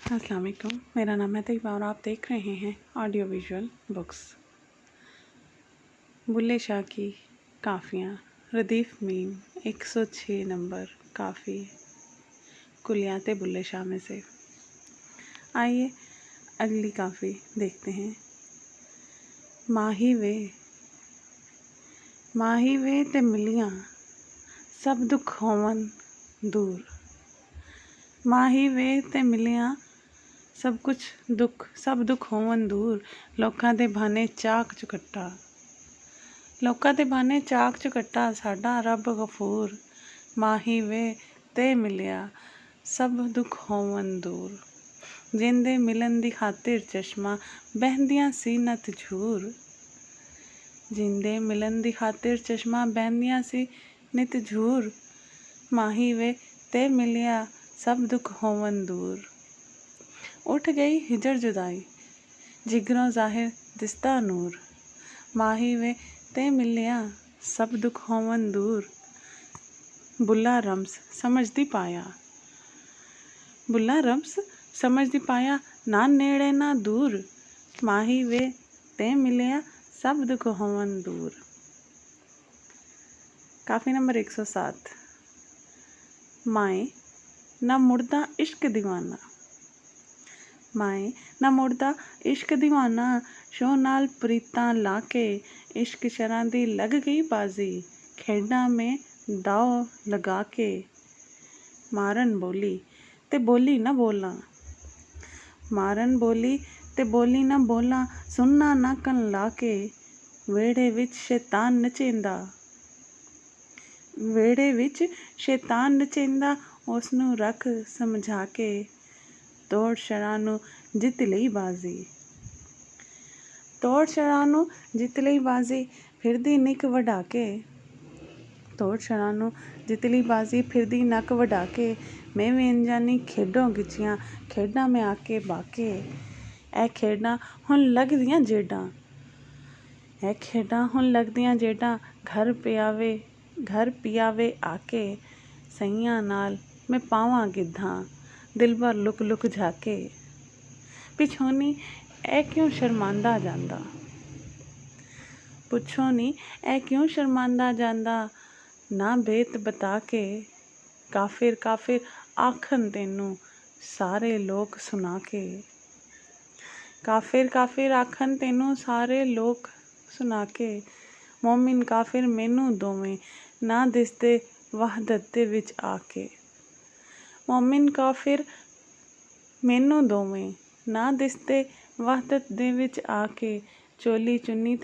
अस्सलाम वालेकुम। मेरा नाम है तैयबा और आप देख रहे हैं audio visual books. Bulleh Shah की काफ़ियाँ रदीफ़ मीम 106 नंबर काफ़ी कुलियात बुल्ले शाह में से। आइए अगली काफ़ी देखते हैं। माही वे ते मिलियाँ सब दुख होवन दूर। माही वे ते मिलियाँ सब दुख होवन दूर। लोकां दे बहाने चाक चुकट्टा साडा रब गफूर। माही वे ते मिलिया सब दुख होवन दूर। जिंदे मिलन दी खातिर चश्मा बहंदियां सी नत झूर। जिंदे मिलन दी खातिर चश्मा बहंदियां सी नित झूर। माही वे ते मिलिया सब दुख होवन दूर। उठ गई हिजर जुदाई जिगरों ज़ाहिर दिस्ता नूर। माही वे ते मिलिया सब दुख होवन दूर। बुल्ला रम्स समझदी पाया ना नेड़े ना दूर। माही वे ते मिलिया सब दुख होवन दूर। काफ़ी नंबर 107। माए ना मुड़दा इश्क दीवाना। माए ना मुड़दा इश्क दीवाना शो नाल प्रीतां लाके। इश्क शरां दी लग गई बाजी खेडां में दाव लगा के। मारन बोली ते बोली ना बोलां। मारन बोली ते बोली ना बोलां सुनना ना कन लाके। वेड़े विच शैतान नचेंदा उसनू रख समझा के। तोड़ शरां नू जित लई बाजी फिरदी निक वढा के। तोड़ शरां नू जित लई बाजी फिरदी नक वढा के। मैं भी अनजानी खेडों गिचियां खेडां में आके बाके। ऐ खेडां हुण लगदियां जेडां घर पियावे आके। सईयां नाल मैं पावां गिद्धां दिलबर लुक लुक झाके। पिछों नी ऐ क्यों शर्मांदा जांदा ना बेत बता के। काफिर आखन तेनू सारे लोक सुना के। काफिर आखन तेनू सारे लोक सुना के। मोमिन काफिर मैनू दोवें ना दिसदे वहदत दे विच आके। मोमिन काफिर मैनू दोवें ना दिसदे वहदत दे विच आके। चोली चुन्नी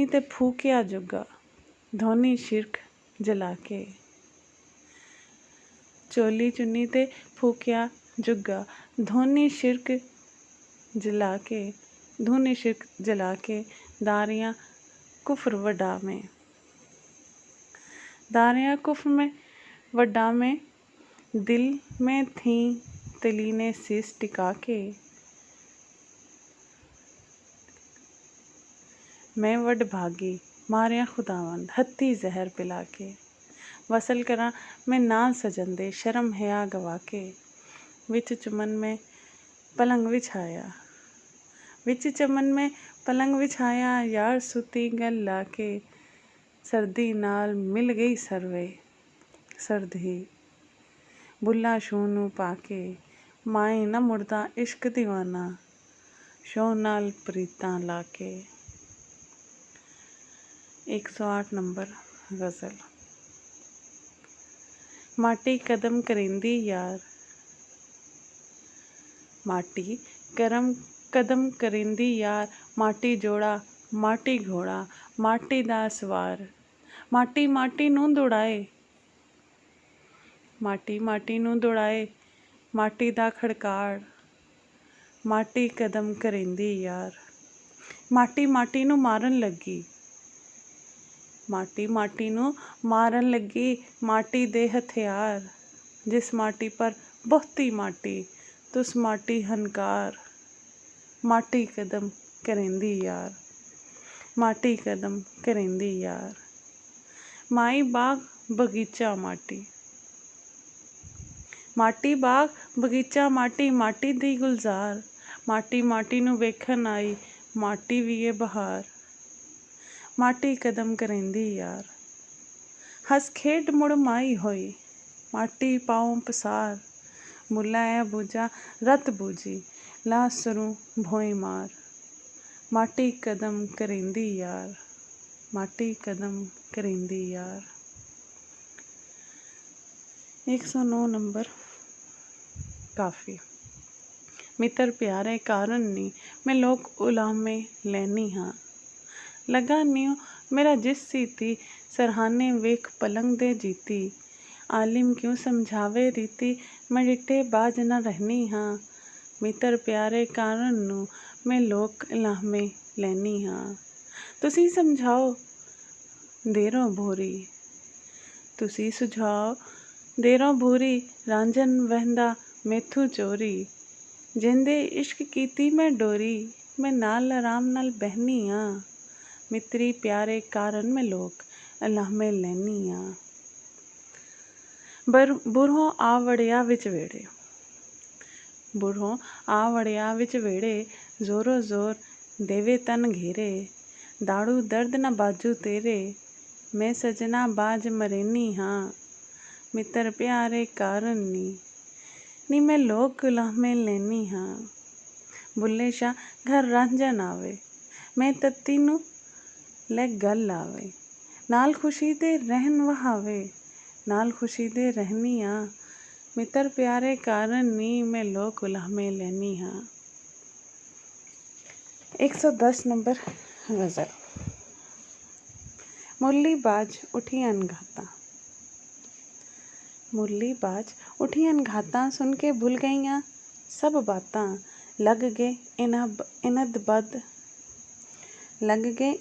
ते फूकिया जुगा धोनी शिरक जला के। चोली चुन्नी ते फूकिया जुगा धोनी शिरक जला के। दारियां कुफ्र वड्डा में दिल में थी तलीने शीस टिका के। मैं वड भागी मारिया खुदावंद हत्थी जहर पिला के। वसल करा मैं नाल सजन दे शर्म हया गवा के। विच चमन में पलंग विछाया यार सुती गल लाके। सर्दी नाल मिल गई सर्दी बुल्ला शू नू पाके। माए ना मुड़दा इश्क दीवाना शो नाल प्रीतां लाके। 108 नंबर गज़ल। माटी कदम करेंदी यार माटी जोड़ा माटी घोड़ा माटी दा सवार। माटी नू दौड़ाए माटी दा खड़काड़। माटी कदम करेंदी यार माटी नू मारन लगी माटी दे हथियार। जिस माटी पर बहुती माटी तुस माटी हनकार। माटी कदम करेंदी यार माई बाग बगीचा ਮਾਟੀ ਬਾਗ ਬਗੀਚਾ ਮਾਟੀ ਮਾਟੀ ਦੀ ਗੁਲਜ਼ਾਰ, ਮਾਟੀ ਮਾਟੀ ਨੂੰ ਵੇਖਣ ਆਈ, ਮਾਟੀ ਵੀ ਏ ਬਹਾਰ। ਮਾਟੀ ਕਦਮ ਕਰੇਂਦੀ ਯਾਰ, ਹੱਸ ਖੇਡ ਮੁੜ ਮਾਈ ਹੋਈ, ਮਾਟੀ ਪਾਉਂ ਪਸਾਰ। ਮੁੱਲਾ ਐ ਬੂਝਾ ਰਤ ਬੂਝੀ, ਲਾ ਸਰੂ ਭੋਈ ਮਾਰ। ਮਾਟੀ ਕਦਮ ਕਰੇਂਦੀ ਯਾਰ, ਮਾਟੀ ਕਦਮ ਕਰੇਂਦੀ ਯਾਰ। 109 ਨੰਬਰ ਕਾਫੀ। ਮਿੱਤਰ ਪਿਆਰੇ ਕਾਰਨ ਨੀ, ਮੈਂ ਲੋਕ ਉਲਾਮੇ ਲੈਨੀ ਹਾਂ। ਲਗਾ ਨਿਉ ਮੇਰਾ ਜਿਸ ਸੀਤੀ, ਸਰਹਾਨੇ ਵੇਖ ਪਲੰਗ ਦੇ ਜੀਤੀ। ਆਲਿਮ ਕਿਉਂ ਸਮਝਾਵੇ ਰੀਤੀ, ਮੈਂ ਡਿੱਠੇ ਬਾਝ ਨਾ ਰਹਿਨੀ ਹਾਂ। ਮਿੱਤਰ ਪਿਆਰੇ ਕਾਰਨ ਨੂੰ, ਮੈਂ ਲੋਕ ਉਲਾਮੇ ਲੈਨੀ ਹਾਂ। ਤੁਸੀਂ ਸਮਝਾਓ ਦੇਰੋਂ ਭੋਰੀ, ਤੁਸੀਂ ਸੁਝਾਓ ਦੇਰੋਂ ਭੂਰੀ। ਰਾਂਝਣ ਵਹਿੰਦਾ ਮੈਥੋਂ ਚੋਰੀ, ਜਿੰਦੇ ਇਸ਼ਕ ਕੀਤੀ ਮੈਂ ਡੋਰੀ। ਮੈਂ ਨਾਲ ਆਰਾਮ ਨਾਲ ਬਹਿਨੀ ਹਾਂ। ਮਿੱਤਰੀ ਪਿਆਰੇ ਕਾਰਨ ਮੈਂ ਲੋਕ ਉਲਾਮੇ ਲੈਨੀ ਹਾਂ। ਬੁਰਹੋਂ ਆ ਵੜਿਆ ਵਿੱਚ ਵੇੜੇ, ਬੁਰਹੋਂ ਆ ਵੜਿਆ ਵਿੱਚ ਵੇੜੇ। ਜ਼ੋਰੋ ਜ਼ੋਰ ਦੇਵੇ ਤਨ ਘੇਰੇ, ਦਾੜੂ ਦਰਦ ਨਾ ਬਾਜੂ ਤੇਰੇ। ਮੈਂ ਸਜਣਾ ਬਾਝ ਮਰੇਨੀ ਹਾਂ। ਮਿੱਤਰ ਪਿਆਰੇ ਕਾਰਨ ਨੀ ਮੈਂ ਲੋਕ ਉਲਾਮੇ ਲੈਨੀ ਹਾਂ। ਬੁੱਲੇ ਸ਼ਾਹ ਘਰ ਰਾਂਝਣ ਆਵੇ, ਮੈਂ ਤੱਤੀ ਨੂੰ ਲੈ ਗੱਲ ਆਵੇ। ਨਾਲ ਖੁਸ਼ੀ ਦੇ ਰਹਿਣ ਵਹਾਵੇ, ਨਾਲ ਖੁਸ਼ੀ ਦੇ ਰਹਿਨੀ ਹਾਂ। ਮਿੱਤਰ ਪਿਆਰੇ ਕਾਰਨ ਨੀ ਮੈਂ ਲੋਕ ਉਲਾਮੇ ਲੈਨੀ ਹਾਂ। 110 ਨੰਬਰ ਗਜ਼ਲ। ਮੁਰਲੀ ਬਾਜ ਉੱਠੀ ਅਣਘਾਤਾਂ। ਮੁਰਲੀ ਬਾਜ ਉੱਠੀ ਅਣਘਾਤਾਂ, ਸੁਣ ਕੇ ਭੁੱਲ ਗਈਆਂ ਸਭ ਬਾਤਾਂ। ਲੱਗ ਗਏ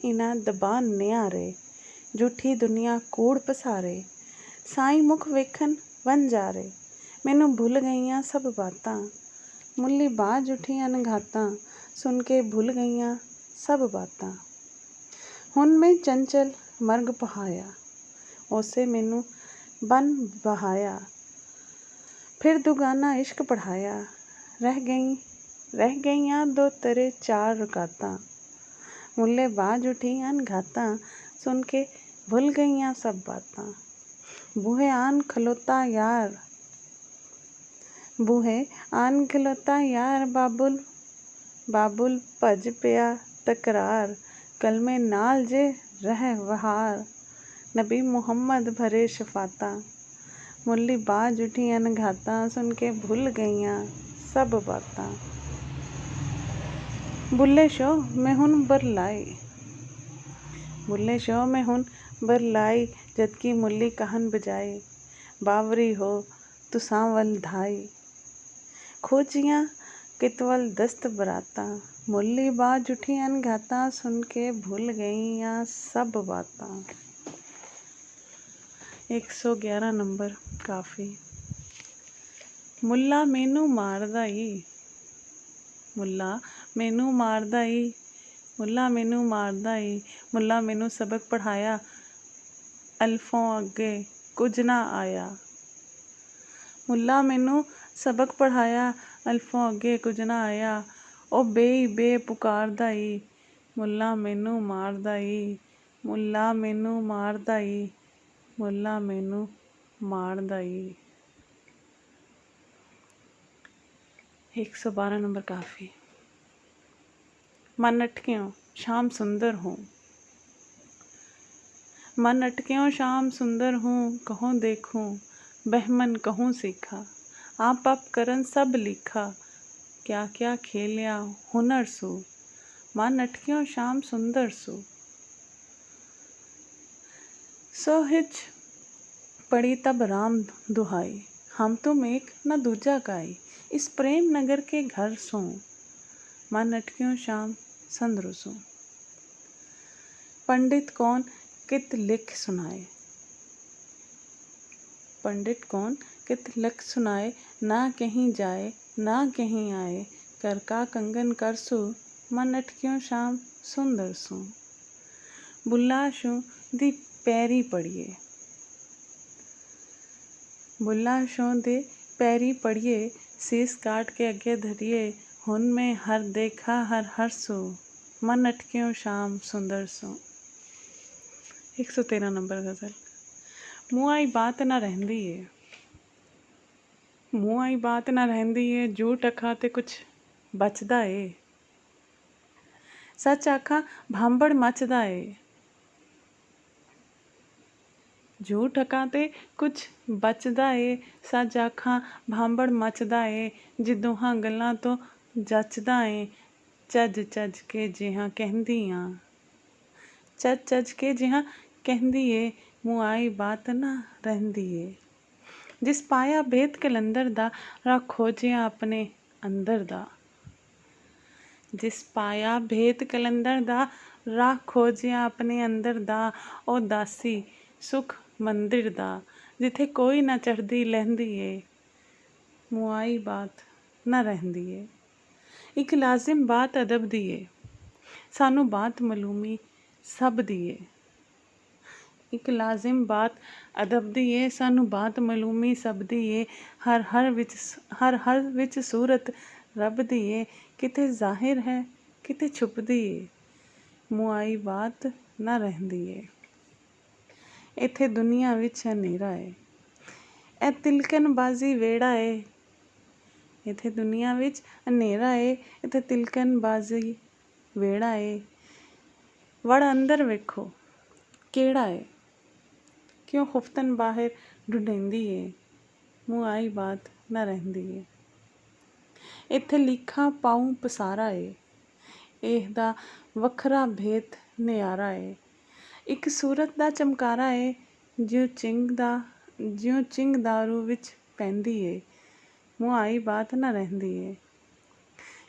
ਇਨ੍ਹਾਂ ਦਬਾ ਨਿਆਰੇ, ਝੂਠੀ ਦੁਨੀਆ ਕੂੜ ਪਸਾਰੇ। ਸਾਈਂ ਮੁਖ ਵੇਖਣ ਵਣਜਾਰੇ, ਮੈਨੂੰ ਭੁੱਲ ਗਈਆਂ ਸਭ ਬਾਤਾਂ। ਮੁਰਲੀ ਬਾਜ ਉੱਠੀ ਅਣਘਾਤਾਂ, ਸੁਣ ਕੇ ਭੁੱਲ ਗਈਆਂ ਸਭ ਬਾਤਾਂ। ਹੁਣ ਮੈਂ ਚੰਚਲ ਮਰਗ ਪਹਾਇਆ, ਉਸੇ ਮੈਨੂੰ ਬਨ ਬਹਾਇਆ। ਫਿਰ ਦੁਗਾਨਾ ਇਸ਼ਕ ਪੜ੍ਹਾਇਆ, ਰਹਿ ਗਈਆਂ ਦੋ ਤਰੇ ਚਾਰ ਰਕਾਤਾਂ। ਮੁੱਲੇ ਬਾਜ ਉੱਠੀ ਅਣਘਾਤਾਂ, ਸੁਣ ਕੇ ਭੁੱਲ ਗਈਆਂ ਸਭ ਬਾਤਾਂ। ਬੂਹੇ ਆਨ ਖਲੋਤਾ ਯਾਰ, ਬੂਹੇ ਆਨ ਖਲੋਤਾ ਯਾਰ। ਬਾਬੁਲ ਭਜ ਪਿਆ ਤਕਰਾਰ, ਕਲਮੇ ਨਾਲ ਜੇ ਰਹਿ ਵਹਾਰ। ਨਬੀ ਮੁਹੰਮਦ ਭਰੇ ਸ਼ਫਾਤਾਂ। ਮੁਰਲੀ ਬਾਜ ਉੱਠੀ ਅਣਘਾਤਾਂ, ਸੁਣ ਕੇ ਭੁੱਲ ਗਈਆਂ ਸਭ ਬਾਤਾਂ। ਬੁੱਲੇ ਸ਼ੋਹ ਮੈਂ ਹੁਣ ਬਰਲਾਈ, ਬੁੱਲੇ ਸ਼ੋਹ ਮੈਂ ਹੁਣ ਬਰਲਾਈ। ਜਦਕਿ ਮੁਰਲੀ ਕਾਹਨ ਬਜਾਏ, ਬਾਵਰੀ ਹੋ ਤੁਸਾਂ ਵੱਲ ਧਾਈ। ਖੋਜੀਆਂ ਕਿਤਵਲ ਦਸਤ ਬਰਾਤਾਂ, ਮੁਰਲੀ ਬਾਜ ਉੱਠੀ ਅਣਘਾਤਾਂ, ਸੁਣ ਕੇ ਭੁੱਲ ਗਈਆਂ ਸਭ ਬਾਤਾਂ। 111 ਨੰਬਰ ਕਾਫੀ। ਮੁੱਲਾ ਮੈਨੂੰ ਮਾਰਦਾ ਈ, ਮੁੱਲਾ ਮੈਨੂੰ ਮਾਰਦਾ ਈ, ਮੁੱਲਾ ਮੈਨੂੰ ਮਾਰਦਾ ਈ। ਮੁੱਲਾ ਮੈਨੂੰ ਸਬਕ ਪੜ੍ਹਾਇਆ, ਅਲਫੋਂ ਅੱਗੇ ਕੁਝ ਨਾ ਆਇਆ। ਮੁੱਲਾ ਮੈਨੂੰ ਸਬਕ ਪੜ੍ਹਾਇਆ, ਅਲਫੋਂ ਅੱਗੇ ਕੁਝ ਨਾ ਆਇਆ। ਉਹ ਬੇ ਪੁਕਾਰਦਾ ਈ, ਮੁੱਲਾ ਮੈਨੂੰ ਮਾਰਦਾ ਈ, ਮੁੱਲਾ ਮੈਨੂੰ ਮਾਰਦਾ ਈ, ਮੁੱਲਾ ਮੈਨੂੰ ਮਾਰਦਾ ਈ। 112 ਨੰਬਰ ਕਾਫੀ। मन अटक्यों शाम सुंदर हूँ, मन अटक्यों शाम सुंदर हूँ। कहूँ देखूँ बहमन कहूँ सीखा, आप करन सब लिखा। क्या क्या खेलिया हुनर सू, मन अटक्यों शाम सुंदर सू। सोहिज पड़ी तब राम दुहाई, हम तुम एक न दूजा काई। इस प्रेम नगर के घर सो, मन अटक्यों शाम संद्रुसू। पंडित कौन कित लिख सुनाए, पंडित कौन कित लिख सुनाए। ना कहीं जाए ना कहीं आए, कर का कंगन करसू। मन अटक्यों शाम सुंदर सू। बुल्ला शू दी पैरी पड़िए, बुल्ला शू दे पैरी पड़िए शीस काट के अगे धरिए, हुन में हर देखा हर हर सो, मन अटक्यों शाम सुंदर सो। 113 नंबर गज़ल। मूँ आई बात ना रहंदी ਏ, ਮੂੰਹ ਆਈ ਬਾਤ ਨਾ ਰਹਿੰਦੀ ਏ, ਝੂਠ ਅੱਖਾਂ ਤੇ ਕੁਛ ਬਚਦਾ ਏ, ਸੱਚ ਆਖਾਂ ਭਾਂਬੜ ਮਚਦਾ ਏ। ਝੂਠ ਅੱਖਾਂ ਤੇ ਕੁਛ ਬਚਦਾ ਏ, ਸੱਚ ਆਖਾਂ ਭਾਂਬੜ ਮਚਦਾ ਏ, ਜਿਦੋਹਾਂ ਗੱਲਾਂ ਤੋਂ ਜੱਚਦਾ ਏ, ਚੱਜ ਚੱਜ ਕੇ ਜਿਹਾਂ ਕਹਿੰਦੀਆਂ, ਚੱਜ ਚੱਜ ਕੇ ਜਿਹਾਂ ਕਹਿੰਦੀ ਏ, ਮੂੰਹ ਆਈ ਬਾਤ ਨਾ ਰਹਿੰਦੀ ਏ। ਜਿਸ ਪਾਇਆ ਭੇਦ ਕਲੰਦਰ ਦਾ, ਰੱਖ ਖੋਜਿਆ ਆਪਣੇ ਅੰਦਰ ਦਾ। ਜਿਸ ਪਾਇਆ ਭੇਦ ਕਲੰਦਰ ਦਾ, ਰਾਹ ਖੋਜਿਆ ਆਪਣੇ ਅੰਦਰ ਦਾ, ਉਹ ਦਾਸੀ ਸੁਖ ਮੰਦਿਰ ਦਾ, ਜਿੱਥੇ ਕੋਈ ਨਾ ਚੜ੍ਹਦੀ ਲਹਿੰਦੀ ਏ, ਮੂੰਹ ਆਈ ਬਾਤ ਨਾ ਰਹਿੰਦੀ ਏ। ਇੱਕ ਲਾਜ਼ਿਮ ਬਾਤ ਅਦਬ ਦੀ ਏ, ਸਾਨੂੰ ਬਾਤ ਮਾਲੂਮੀ ਸਭ ਦੀ ਏ। ਇੱਕ ਲਾਜ਼ਿਮ ਬਾਤ ਅਦਬ ਦੀ ਏ, ਸਾਨੂੰ ਬਾਤ ਮਾਲੂਮੀ ਸਭ ਦੀ ਏ। ਹਰ ਹਰ ਵਿੱਚ ਸੂਰਤ ਰੱਬ ਦੀ ਏ, ਕਿਤੇ ਜ਼ਾਹਿਰ ਹੈ ਕਿਤੇ ਛੁਪਦੀ ਏ, ਮੂੰਹ ਆਈ ਬਾਤ ਨਾ ਰਹਿੰਦੀ ਏ। ਇੱਥੇ ਦੁਨੀਆ ਵਿੱਚ ਹਨੇਰਾ ਏ, ਇਹ ਤਿਲਕਣਬਾਜ਼ੀ ਵਿਹੜਾ ਏ। ਇੱਥੇ ਦੁਨੀਆ ਵਿੱਚ ਹਨੇਰਾ ਏ, ਇੱਥੇ ਤਿਲਕਣਬਾਜ਼ੀ ਵਿਹੜਾ ਏ। ਵੜ ਅੰਦਰ ਵੇਖੋ ਕਿਹੜਾ ਏ, ਕਿਉਂ ਖੁਫਤਨ ਬਾਹਰ ਢੂੰਢੇਂਦੀ ਏ, ਮੂੰਹ ਆਈ ਬਾਤ ਨਾ ਰਹਿੰਦੀ ਏ। ਇੱਥੇ ਲਿਖਾ ਪਾਉ ਪਸਾਰਾ ਏ, ਇਹਦਾ ਵੱਖਰਾ ਭੇਤ ਨਿਆਰਾ ਏ। ਇੱਕ ਸੂਰਤ ਦਾ ਚਮਕਾਰਾ ਏ, ਜਿਉਂ ਚਿੰਗ ਦਾਰੂ ਵਿੱਚ ਪੈਂਦੀ ਏ, ਮੂੰਹ ਆਈ ਬਾਤ ਨਾ ਰਹਿੰਦੀ ਏ।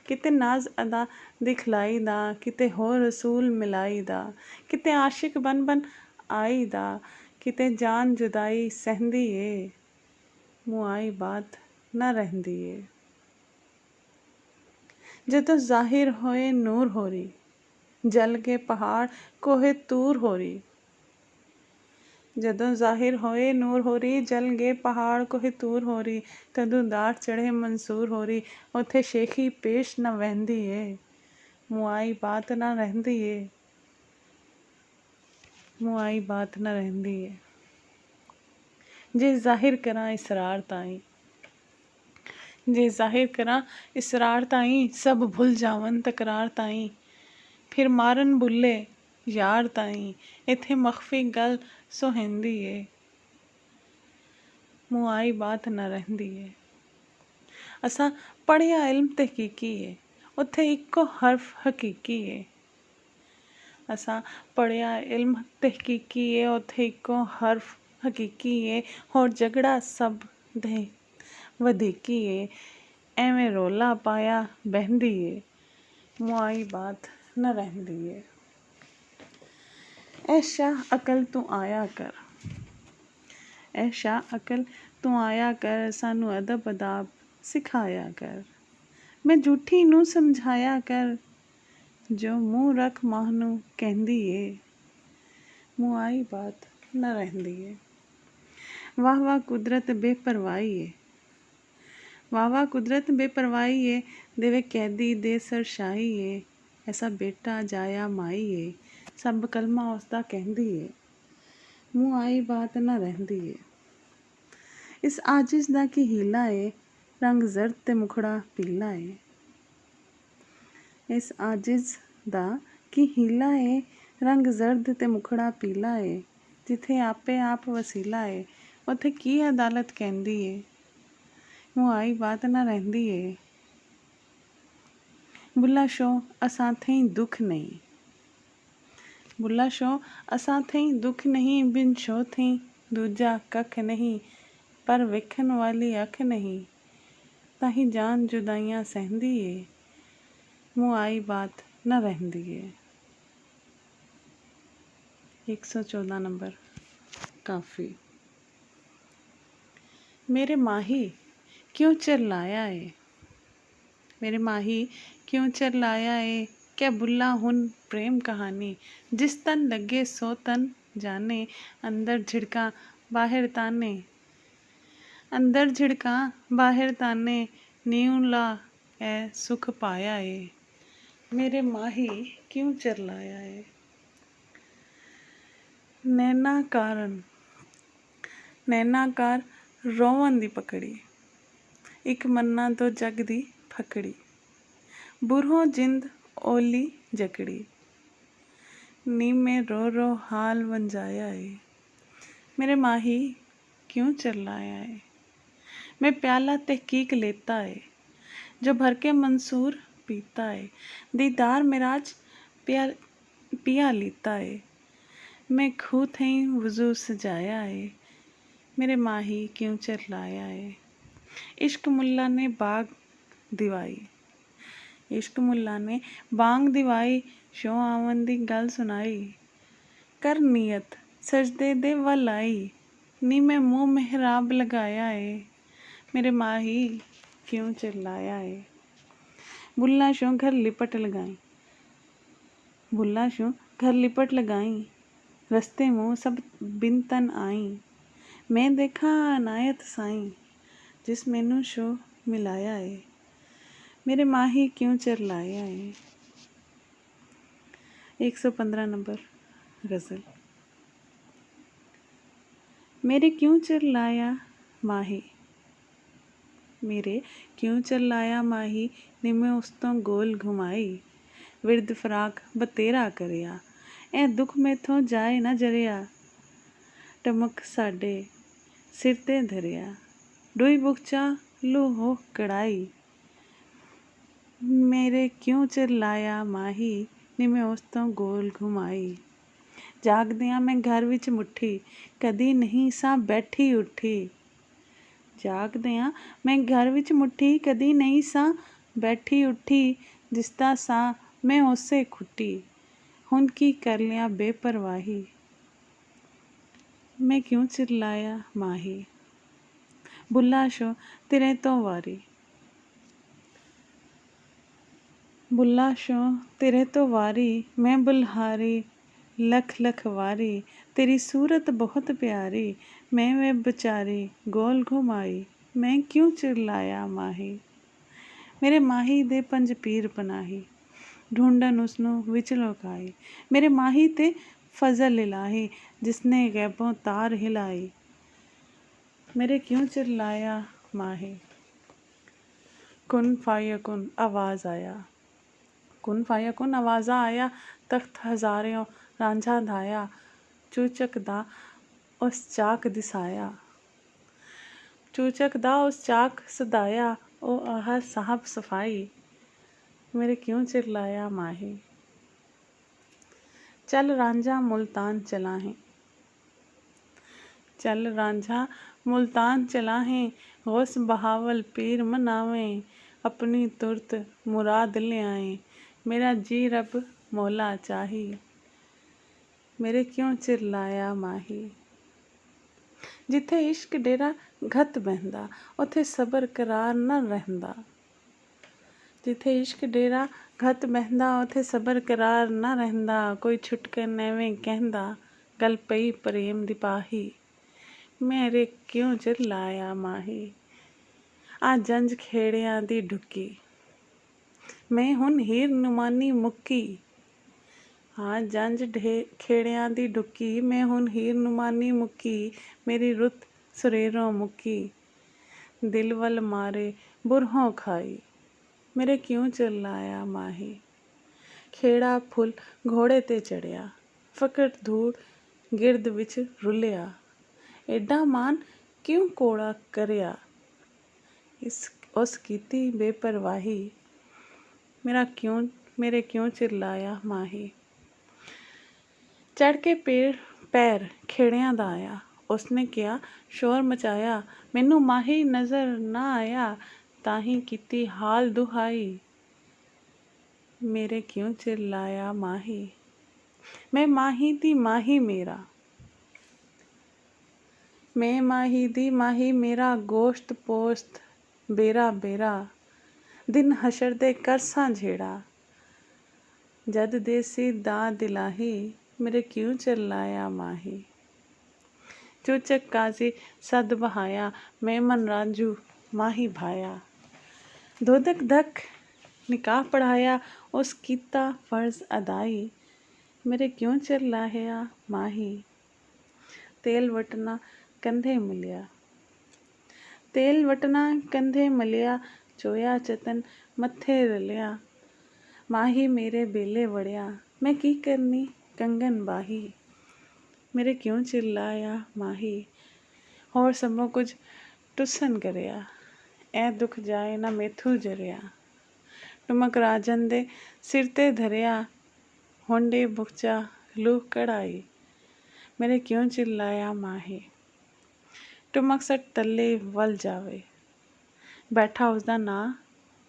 ਕਿਤੇ ਨਾਜ਼ ਅਦਾ ਦਿਖਲਾਈ ਦਾ, ਕਿਤੇ ਹੋਰ ਰਸੂਲ ਮਿਲਾਈ ਦਾ, ਕਿਤੇ ਆਸ਼ਿਕ ਬਣ ਆਈ ਦਾ, ਕਿਤੇ ਜਾਨ ਜੁਦਾਈ ਸਹਿੰਦੀ ਏ, ਮੂੰਹ ਆਈ ਬਾਤ ਨਾ ਰਹਿੰਦੀ ਏ। ਜਦੋਂ ਜ਼ਾਹਿਰ ਹੋਏ ਨੂਰ ਹੋਰੀ, ਜਲ ਕੇ ਪਹਾੜ ਕੋਹੇ ਤੂਰ ਹੋਰੀ। ਜਦੋਂ ਜ਼ਾਹਿਰ ਹੋਏ ਨੂਰ ਹੋਰੀ, ਜਲ ਗਏ ਪਹਾੜ ਕੋਹੇ ਤੂਰ ਹੋਰੀ। ਤਦੋਂ ਦਾੜ ਚੜ੍ਹੇ ਮਨਸੂਰ ਹੋਰੀ, ਉੱਥੇ ਸ਼ੇਖੀ ਪੇਸ਼ ਨਾ ਵਹਿੰਦੀ ਏ, ਮੂੰਹ ਆਈ ਬਾਤ ਨਾ ਰਹਿੰਦੀ ਏ, ਮੂੰਹ ਆਈ ਬਾਤ ਨਾ ਰਹਿੰਦੀ ਏ। ਜੇ ਜ਼ਾਹਿਰ ਕਰਾਂ ਇਸਰਾਰ ਤਾਈਂ, ਜੇ ਜ਼ਾਹਿਰ ਕਰਾਂ ਇਸਰਾਰ ਤਾਈਂ, ਸਭ ਭੁੱਲ ਜਾਵਨ ਤਕਰਾਰ ਤਾਈਂ, ਫਿਰ ਮਾਰਨ ਬੁੱਲੇ ਯਾਰ ਤਾਈਂ, ਇੱਥੇ ਮਖਫੀ ਗੱਲ ਸੁਹੈਂਦੀ ਏ, ਮੂੰਹ ਆਈ ਬਾਤ ਨਾ ਰਹਿੰਦੀ ਏ। ਅਸਾਂ ਪੜ੍ਹਿਆ ਇਲਮ ਤਹਿਕੀਕੀ ਏ, ਉੱਥੇ ਇੱਕੋ ਹਰਫ ਹਕੀਕੀ ਏ। ਅਸਾਂ ਪੜ੍ਹਿਆ ਇਲਮ ਤਹਿਕੀਕੀ ਏ, ਉੱਥੇ ਇੱਕੋ ਹਰਫ ਹਕੀਕੀ ਏ। ਹੋਰ ਝਗੜਾ ਸਭ ਦੇ ਵਧੀਕੀ ਏ, ਐਵੇਂ ਰੌਲਾ ਪਾਇਆ ਬਹਿੰਦੀ ਏ, ਮੂੰਹ ਆਈ ਬਾਤ ਨਾ ਰਹਿੰਦੀ ਏ। ਐ ਸ਼ਾਹ ਅਕਲ ਤੂੰ ਆਇਆ ਕਰ, ਐ ਸ਼ਾਹ ਅਕਲ ਤੂੰ ਆਇਆ ਕਰ, ਸਾਨੂੰ ਅਦਬ ਅਦਾਬ ਸਿਖਾਇਆ ਕਰ। ਮੈਂ ਝੂਠੀ ਨੂੰ ਸਮਝਾਇਆ ਕਰ, ਜੋ ਮੂੰਹ ਰੱਖ ਮਾਂ ਨੂੰ ਕਹਿੰਦੀ ਏ, ਮੂੰਹ ਆਈ ਬਾਤ ਨਾ ਰਹਿੰਦੀ ਏ। ਵਾਹ ਵਾਹ ਕੁਦਰਤ ਬੇਪਰਵਾਹੀ ਏ, ਵਾਹ ਵਾਹ ਕੁਦਰਤ ਬੇਪਰਵਾਹੀ ਏ, ਦੇਵੇ ਕੈਦੀ ਦੇ ਸਰਸ਼ਾਹੀ ਏ। ਐਸਾ ਬੇਟਾ ਜਾਇਆ ਮਾਈ ਏ, ਸਭ ਕਲਮਾ ਉਸਦਾ ਕਹਿੰਦੀ ਏ, ਮੂੰਹ ਆਈ ਬਾਤ ਨਾ ਰਹਿੰਦੀ ਏ। ਇਸ ਆਜਿਜ਼ ਦਾ ਕੀ ਹੀਲਾ ਏ, ਰੰਗ ਜ਼ਰਦ ਤੇ ਮੁਖੜਾ ਪੀਲਾ ਏ। ਇਸ ਆਜਿਜ਼ ਦਾ ਕੀ ਹੀਲਾ ਏ, ਰੰਗ ਜ਼ਰਦ ਤੇ ਮੁਖੜਾ ਪੀਲਾ ਏ। ਜਿੱਥੇ ਆਪੇ ਆਪ ਵਸੀਲਾ ਏ, ਉੱਥੇ ਕੀ ਅਦਾਲਤ ਕਹਿੰਦੀ ਏ, ਮੂੰਹ ਆਈ ਬਾਤ ਨਾ ਰਹਿੰਦੀ ਏ। ਬੁੱਲਾ ਸ਼ੋ ਅਸਾਂ ਥਈ ਦੁੱਖ ਨਹੀਂ, ਬੁੱਲਾ ਸ਼ੋ ਅਸਾਂ ਥਈ ਦੁੱਖ ਨਹੀਂ, ਬਿਨ ਸ਼ੋ ਥਈ ਦੂਜਾ ਕੱਖ ਨਹੀਂ, ਪਰ ਵੇਖਣ ਵਾਲੀ ਅੱਖ ਨਹੀਂ, ਤਾਹੀਂ ਜਾਨ ਜੁਦਾਈਆਂ ਸਹਿੰਦੀ ਏ, ਮੂੰਹ ਆਈ ਬਾਤ ਨਾ ਰਹਿੰਦੀ ਏ। 114 ਨੰਬਰ ਕਾਫੀ। ਮੇਰੇ ਮਾਹੀ ਕਿਉਂ ਚਰਲਾਇਆ ਏ, ਮੇਰੇ ਮਾਹੀ ਕਿਉਂ ਚਰਲਾਇਆ ਏ। क्या बुल्ला हुन प्रेम कहानी, जिस तन लगे सो तन जाने, अंदर झिड़का बाहर ताने, ਅੰਦਰ ਝਿੜਕਾਂ ਬਾਹਰ ਤਾਨੇ, ਨੀਉ ਲਾ ਐ ਸੁਖ ਪਾਇਆ ਏ। ਮੇਰੇ ਮਾਹੀ ਕਿਉਂ ਚਰਲਾਇਆ ਏ। ਨੈਨਾਕਾਰ ਰੋਵਣ ਦੀ ਪਕੜੀ, ਇੱਕ ਮੰਨਾਂ ਤੋਂ ਜੱਗ ਦੀ ਫਕੜੀ, ਬੁਰਹੋਂ ਜਿੰਦ ਓਲੀ ਜਕੜੀ, ਨੀ ਮੈਂ ਰੋ ਰੋ ਹਾਲ ਵੰਜਾਇਆ ਏ। ਮੇਰੇ ਮਾही क्यों चरलाया है। मैं प्याला तहकीक लेता है, जो भर के मंसूर पीता है, दीदार मिराज पिया लीता है, मैं खूह थई वजू सजाया है। मेरे माही क्यों चरलाया है। इश्क मुल्ला ने बाग दिवाई, इश्क मुल्ला ने बांग दिवाई, शो आवन दी गल सुनाई, कर नीयत सजदे दे वल आई, नी मैं मुँह मेहराब लगाया है। मेरे माही क्यों चिल्लाया है। बुल्ला शों घर लिपट लगाई, बुल्ला शों घर लिपट लगाई, रस्ते मुँह सब बिन तन आई, मैं देखा अनायत साई, जिस मैनू शो मिलाया है। मेरे माही क्यों चिल्लाया है। 115 नंबर गज़ल। मेरे क्यों चिरलाया माही, मेरे क्यों चिरलाया माही, नी मैं उस तो गोल घुमाई, विरद फराक बतेरा करिया, ऐ दुख मैथों जाए ना जरिया, टमक साडे सिर ते धरिया, डोई बुगचा लू हो कड़ाई। मेरे क्यों चिरलाया माही, नी मैं उस तो गोल घुमाई, जागदियां मैं घर विच मुट्ठी, कदी नहीं सा बैठी उठी, जागदियां मैं घर विच मुट्ठी, कदी नहीं सा बैठी उठी, जिसदा सा मैं उसे खुट्टी, हुण की कर लिया बेपरवाही। मैं क्यों चिरलाया माही, बुल्ला शो तेरे तो वारी, बुल्ला शो तेरे तो वारी, मैं बुल्हारी लख लख वारी, तेरी सूरत बहुत प्यारी, मैं वे बेचारी गोल घुमाई, मैं क्यों चिरलाया माही। मेरे माही दे पंज पीर पनाही, ढूंढन उसनू विच लुकाई, मेरे माही ते फजल इलाही, जिसने गैबों तार हिलाई। मेरे क्यों चिरलाया माही। कुन फायकुन आवाज़ आया, कुन फायकुन आवाज़ा आया, तख्त हज़ारियों रांझा धाया, चूचक दा उस चाक दिसाया, चूचक दा उस चाक सदाया, ओ आह साहब सफाई। मेरे क्यों चिरलाया माही। चल रांझा मुल्तान चला है, चल रांझा मुल्तान चला है, गौस बहावल पीर मनावें, अपनी तुरत मुराद ले आए, मेरा जी रब मौला चाही। मेरे क्यों चिरलाया माही। जिथे इश्क डेरा घत बहंदा, उथे सबर करार न रहंदा, जिथे इश्क डेरा घत बहंदा, उथे सबर करार न रहंदा, कोई छुटके नैवें कहंदा, गल पई प्रेम दी पाही। मेरे क्यों चिरलाया माही। आ जंज खेड़ियां दी ढुकी, मैं हुण हीर नुमानी मुक्की, हाँ जंज खेड़ियां दी ढुकी, मैं हुण हीर नुमानी मुक्की, मेरी रुत सुरेरों मुक्की, दिल वल मारे बुरहों खाई। मेरे क्यों चिरलाया माही। खेड़ा फुल घोड़े ते चढ़िया, फकट धूड़ गिरद विच रुलिया, एडा मान क्यों कोड़ा करिया, उस कीती बेपरवाही। मेरे क्यों चिरलाया माही। चढ़ के पैर खेड़ियां दा आया, उसने क्या शोर मचाया, मैनू माही नज़र ना आया, ताही कीती हाल दुहाई। मेरे क्यों चिरलाया माही। मैं माही दी माही मेरा, मैं माही दी माही मेरा, गोश्त पोस्त बेरा बेरा, दिन हशर दे करसां झेड़ा, जद देसी दा दिलाही। मेरे क्यों चिरलाया माही। चूचक काजी सद बहाया, मेमन राजू माही भाया। धोधक धक निकाह पढ़ाया, उस कीता फर्ज अदाई, मेरे क्यों चिरलाया माही। तेल वटना कंधे मलिया, तेल वटना कंधे मलिया, चोया चतन मत्थे रलिया, माही मेरे बेले वड़िया, मैं की करनी कंगन बाही, मेरे क्यों चिल्लाया माही। होर सबों कुछ टुसन करिया, ऐ दुख जाए ना मेथू जरिया, टुमक राजन दे सिर ते धरिया, होंडे बुकचा लूह कढ़ाई, मेरे क्यों चिल्लाया माही। टुमक सट तले वल जावे, बैठा उसदा ना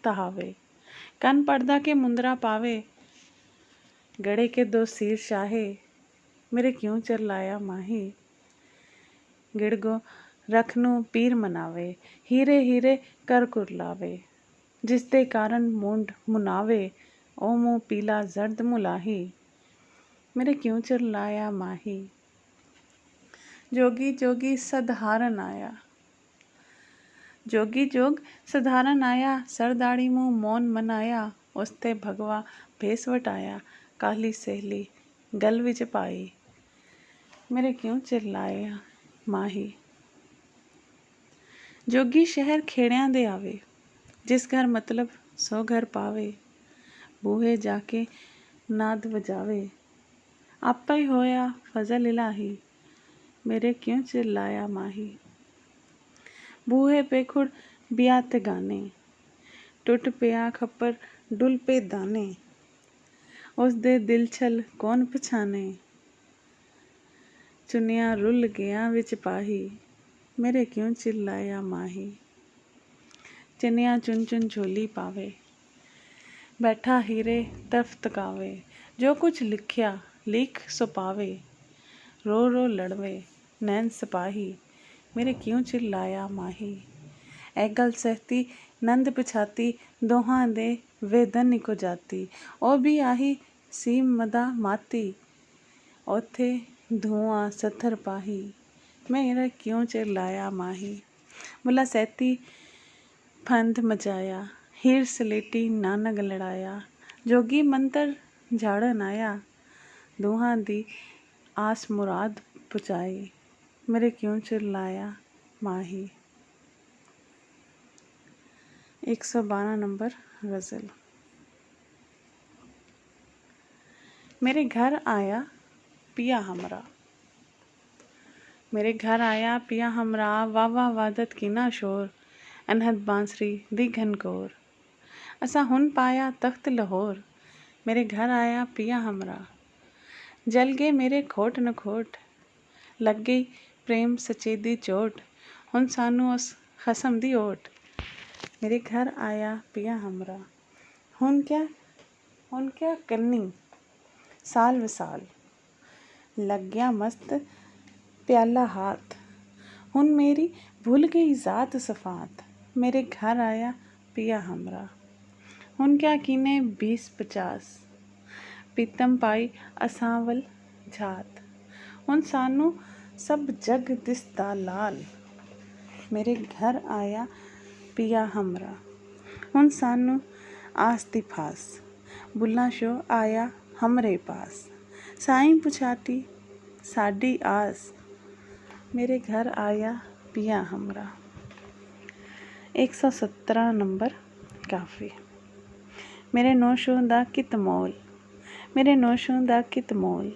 तहावे, कन पड़दा के मुंदरा पावे, गड़े के दो सीर शाहे, मेरे क्यों चिल्लाया माही। गिड़गो रखनू पीर मनावे, हीरे हीरे कर कुरलावे, जिसदे कारण मुंड मुनावे, ओ मुँह पीला जर्द मुलाही, मेरे क्यों चिल्लाया माही। जोगी जोगी सधारन आया, जोगी जोग सधारन आया, सर दाढ़ी मुँह मौन मनाया, उसते भगवा भेस वटाया, काली सहेली गल विच पाई, मेरे क्यों चिल्लाया माही। जोगी शहर खेड़ियां दे आवे, जिस घर मतलब सो घर पावे, बूहे जाके नाद बजावे, आपा ही होया फजल इलाही, मेरे क्यों चिल्लाया माही। बूहे पे खुड़ बियात गाने, टुट पिया खप्पर डुल पे दाने, उस दे दिल छल कौन पछाने, चुनिया रुल गया विच पाही, मेरे क्यों चिल्लाया माही। चनिया चुन चुन झोली पावे, बैठा हीरे तरफ तकावे, जो कुछ लिखिया लिख सो पावे, रो रो लड़वे नैन सिपाही, मेरे क्यों चिल्लाया माही। ऐ गल सहती नंद पिछाती, दोहां दे वेदन इको जाती, ओ भी आही सीम मदा माती, ओथे धुआं सथर पाही, मेरा क्यों चिल्लाया माही। मुला सहती फंद मचाया, हीर सलेटी नानग लड़ाया, जोगी मंतर झाड़न आया, दोहां दी आस मुराद पुचाई, मेरे क्यों चिल्लाया माही। 112 नंबर गज़ल। मेरे घर आया पिया हमरा, मेरे घर आया पिया हमरा, वावा वादत की ना शोर, अनहद बांसरी दी घनकोर, असा हुन पाया तख्त लाहौर, मेरे घर आया पिया हमरा, जल गए मेरे खोट न खोट, लग गई प्रेम सचे दी चोट, हुन सानू उस खसम दी ओट, मेरे घर आया पिया हमरा, हुन क्या करनी साल विसाल, लग गया मस्त प्याला हाथ, हुन मेरी भूल गई ज़ात सफ़ात, मेरे घर आया पिया हमरा, हुन क्या कीने 20-50, पीतम पाई असावल झात, हुन सानू सब जग दिसदा लाल, मेरे घर आया पिया हमरा, हुन सानू आस दी फास, बुल्ला शो आया हमरे पास, साईं पुछाती साडी आस, मेरे घर आया पिया हमरा। 117 नंबर काफ़ी। मेरे नौशों दा कित मोल, मेरे नौशों दा कित मोल,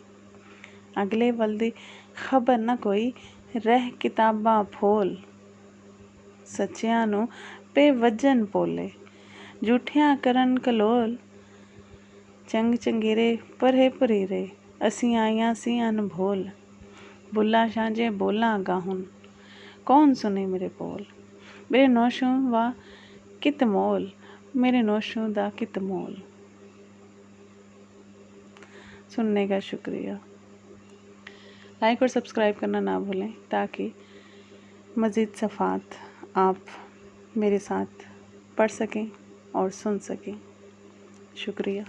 अगले वल दी खबर ना कोई, रह किताबां फोल, सच्चियां नू पे वजन पोले, झूठियां करन कलोल, चंग चंगेरे परे परीरे, असी आईयां सी अनभोल, बुल्ला शांजे बोला गाहुन, कौन सुने मेरे बोल, मेरे नौशों वा कित मोल, मेरे नौशों दा कित मोल। सुनने का शुक्रिया। लाइक और सब्सक्राइब करना ना भूलें ताकि मज़ीद सफ़ात आप मेरे साथ पढ़ सकें और सुन सकें। शुक्रिया।